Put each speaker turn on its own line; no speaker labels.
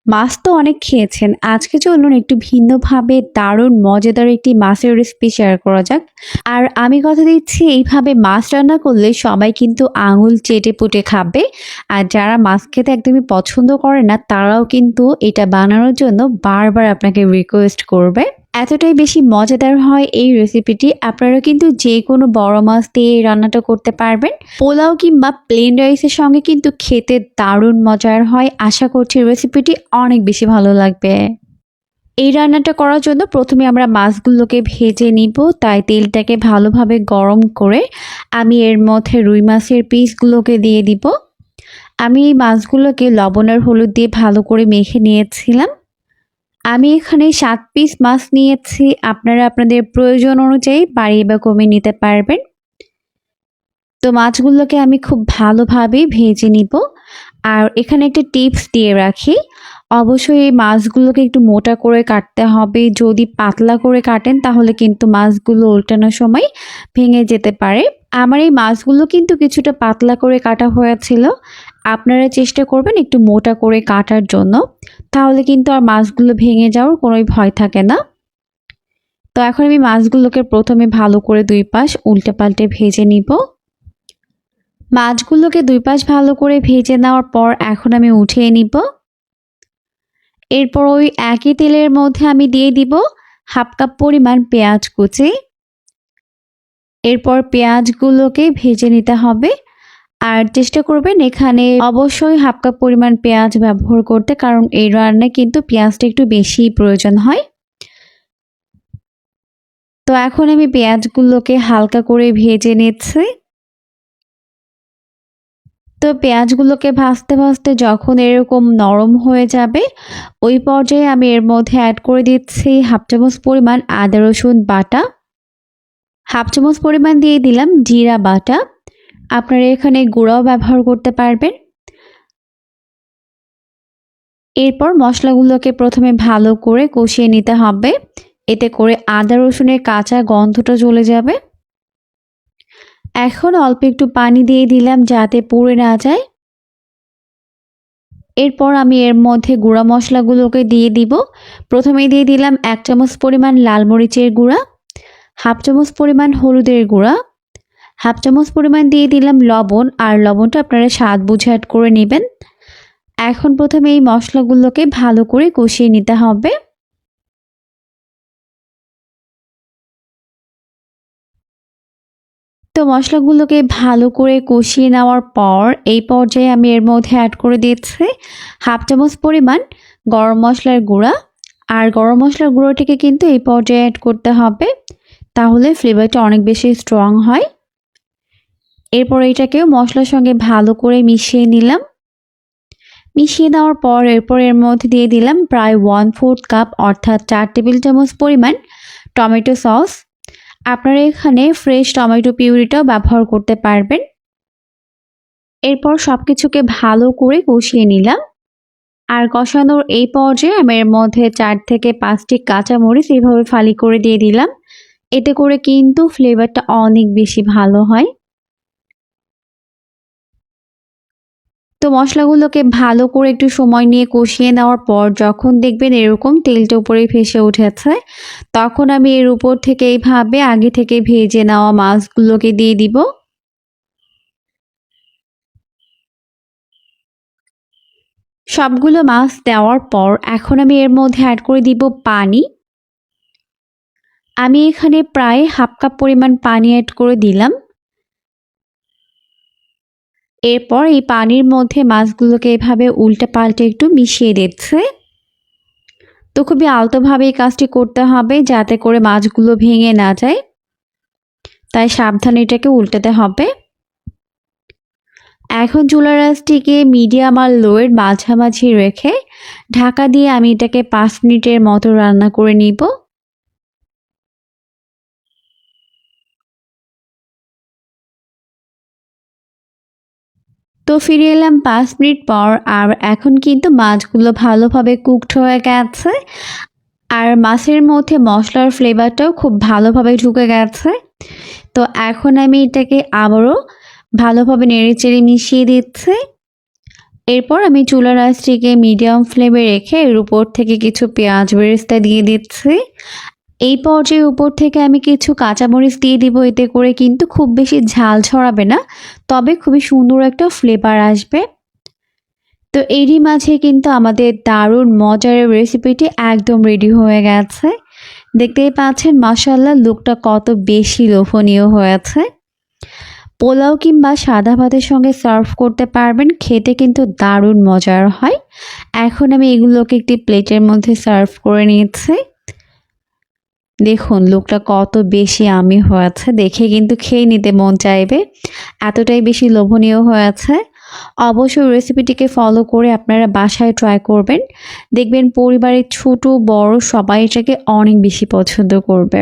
মাছ তো অনেক খেয়েছেন। আজকে চলুন একটু ভিন্নভাবে দারুণ মজাদার একটি মাছের রেসিপি শেয়ার করা যাক। আর আমি কথা দিচ্ছি এইভাবে মাছ রান্না করলে সবাই কিন্তু আঙুল চেটে-পুটে খাবে। আর যারা মাছ খেতে একদমই পছন্দ করে না তারাও কিন্তু এটা বানানোর জন্য বারবার আপনাকে রিকোয়েস্ট করবে। এতটাই বেশি মজাদার হয় এই রেসিপিটি। আপনারা কিন্তু যেকোনো বড় মাছ দিয়ে এই রান্নাটা করতে পারবেন। পোলাও কিংবা প্লেন রাইসের সঙ্গে কিন্তু খেতে দারুণ মজার হয়। আশা করছি রেসিপিটি অনেক বেশি ভালো লাগবে। এই রান্নাটা করার জন্য প্রথমে আমরা মাছগুলোকে ভেজে নিব, তাই তেলটাকে ভালোভাবে গরম করে আমি এর মধ্যে রুই মাছের পিসগুলোকে দিয়ে দিব। আমি এই মাছগুলোকে লবণ আর হলুদ দিয়ে ভালো করে মেখে নিয়েছিলাম। আমি এখানে ৭ পিস মাছ নিয়েছি। আপনারা আপনাদের প্রয়োজন অনুযায়ী বাড়িয়ে বা কমিয়ে নিতে পারবেন। তো মাছগুলোকে আমি খুব ভালোভাবে ভেজে নিব। আর এখানে একটা টিপস দিয়ে রাখি, অবশ্যই এই মাছগুলোকে একটু মোটা করে কাটতে হবে। যদি পাতলা করে কাটেন তাহলে কিন্তু মাছগুলো উল্টানোর সময় ভেঙে যেতে পারে। আমার এই মাছগুলো কিন্তু কিছুটা পাতলা করে কাটা হয়েছিল। আপনারা চেষ্টা করবেন একটু মোটা করে কাটার জন্য, তাহলে কিন্তু আর মাছগুলো ভেঙে যাওয়ার কোনোই ভয় থাকে না। তো এখন আমি মাছগুলোকে প্রথমে ভালো করে ২ পাশ উল্টে পাল্টে ভেজে নিব। মাছগুলোকে ২ পাশ ভালো করে ভেজে নেওয়ার পর এখন আমি উঠিয়ে নিব। এরপর ওই একই তেলের মধ্যে আমি দিয়ে দিব 1/2 কাপ পরিমাণ পেঁয়াজ কুচি। এরপর পেঁয়াজগুলোকে ভেজে নিতে হবে। আর চেষ্টা করবেন এখানে অবশ্যই 1/2 কাপ পরিমাণ পেঁয়াজ ব্যবহার করতে, কারণ এই রান্নায় কিন্তু পেঁয়াজটা একটু বেশিই প্রয়োজন হয়। তো এখন আমি পেঁয়াজগুলোকে হালকা করে ভেজে নিচ্ছি। তো পেঁয়াজগুলোকে ভাজতে ভাজতে যখন এরকম নরম হয়ে যাবে, ওই পর্যায়ে আমি এর মধ্যে অ্যাড করে দিচ্ছি 1/2 চামচ পরিমাণ আদা রসুন বাটা, 1/2 চামচ পরিমাণ দিয়ে দিলাম জিরা বাটা। আপনারা এখানে গুঁড়াও ব্যবহার করতে পারবেন। এরপর মশলাগুলোকে প্রথমে ভালো করে কষিয়ে নিতে হবে, এতে করে আদা রসুনের কাঁচা গন্ধটা চলে যাবে। এখন অল্প একটু পানি দিয়ে দিলাম যাতে পুড়ে না যায়। এরপর আমি এর মধ্যে গুঁড়া মশলাগুলোকে দিয়ে দিব। প্রথমে দিয়ে দিলাম 1 চামচ পরিমাণ লাল মরিচের গুঁড়া, 1/2 চামচ পরিমাণ হলুদের গুঁড়া, 1/2 চামচ পরিমাণ দিয়ে দিলাম লবণ। আর লবণটা আপনারা স্বাদ বুঝে অ্যাড করে নেবেন। এখন প্রথমে এই মশলাগুলোকে ভালো করে কষিয়ে নিতে হবে। তো মশলাগুলোকে ভালো করে কষিয়ে নেওয়ার পর এই পর্যায়ে আমি এর মধ্যে অ্যাড করে দিচ্ছি 1/2 চামচ পরিমাণ গরম মশলার গুঁড়া। আর গরম মশলার গুঁড়োটিকে কিন্তু এই পর্যায়ে অ্যাড করতে হবে, তাহলে ফ্লেভারটা অনেক বেশি স্ট্রং হয়। এরপর এটাকেও মশলার সঙ্গে ভালো করে মিশিয়ে নিলাম। মিশিয়ে দেওয়ার পর এরপর এর মধ্যে দিয়ে দিলাম প্রায় 1/4 কাপ অর্থাৎ 4 টেবিল চামচ পরিমাণ টমেটো সস। আপনারা এখানে ফ্রেশ টমেটো পিউরিটাও ব্যবহার করতে পারবেন। এরপর সব কিছুকে ভালো করে কষিয়ে নিলাম। আর কষানোর এই পর্যায়ে আমি এর মধ্যে 4 থেকে 5টি কাঁচামরিচ এইভাবে ফালি করে দিয়ে দিলাম। এতে করে কিন্তু ফ্লেভারটা অনেক বেশি ভালো হয়। তো মশলাগুলোকে ভালো করে একটু সময় নিয়ে কষিয়ে নেওয়ার পর যখন দেখবেন এরকম তেলটা উপরে ভেসে উঠেছে, তখন আমি এর উপর থেকে এইভাবে আগে থেকে ভেজে নেওয়া মাছগুলোকে দিয়ে দিব। সবগুলো মাছ দেওয়ার পর এখন আমি এর মধ্যে অ্যাড করে দিব পানি। আমি এখানে প্রায় 1/2 কাপ পরিমাণ পানি অ্যাড করে দিলাম। এরপর এই পানির মধ্যে মাছগুলোকে এভাবে উল্টে পাল্টে একটু মিশিয়ে দিচ্ছে। তো খুবই আলতোভাবে এই কাজটি করতে হবে যাতে করে মাছগুলো ভেঙে না যায়, তাই সাবধানে এটাকে উল্টাতে হবে। এখন চুলার আঁচটিকে মিডিয়াম আর লোয়ের মাঝামাঝি রেখে ঢাকা দিয়ে আমি এটাকে 5 মিনিটের মতো রান্না করে নিব। তো ফিরে এলাম 5 মিনিট পর। আর এখন কিন্তু মাছগুলো ভালোভাবে কুকড হয়ে গেছে। আর মাছের মধ্যে মশলার ফ্লেভারটাও খুব ভালোভাবে ঢুকে গেছে। তো এখন আমি এটাকে আবারও ভালোভাবে নেড়েচেড়ে মিশিয়ে দিচ্ছি। এরপর আমি চুলার আঁচটিকে মিডিয়াম ফ্লেমে রেখে এর উপর থেকে কিছু পেঁয়াজ বেরেস্তা দিয়ে দিচ্ছি। এই পর্যায়ে উপর থেকে আমি কিছু কাঁচামরিচ দিয়ে দিব, এতে করে কিন্তু খুব বেশি ঝাল ছড়াবে না, তবে খুবই সুন্দর একটা ফ্লেভার আসবে। তো এরই মাঝে কিন্তু আমাদের দারুণ মজার রেসিপিটি একদম রেডি হয়ে গেছে। দেখতেই পাচ্ছেন মাশাআল্লাহ লুকটা কত বেশি লোভনীয় হয়েছে। পোলাও কিংবা সাদা ভাতের সঙ্গে সার্ভ করতে পারবেন, খেতে কিন্তু দারুণ মজার হয়। এখন আমি এগুলোকে একটি প্লেটের মধ্যে সার্ভ করে নিয়েছি। দেখুন লুকটা কত বেশি ইয়াম্মি হয়েছে, দেখে কিন্তু খেয়ে নিতে মন চাইবে, এতটাই বেশি লোভনীয় হয়েছে। অবশ্যই রেসিপিটিকে ফলো করে আপনারা বাসায় ট্রাই করবেন, দেখবেন পরিবারের ছোট বড় সবাই এটাকে অনেক বেশি পছন্দ করবে।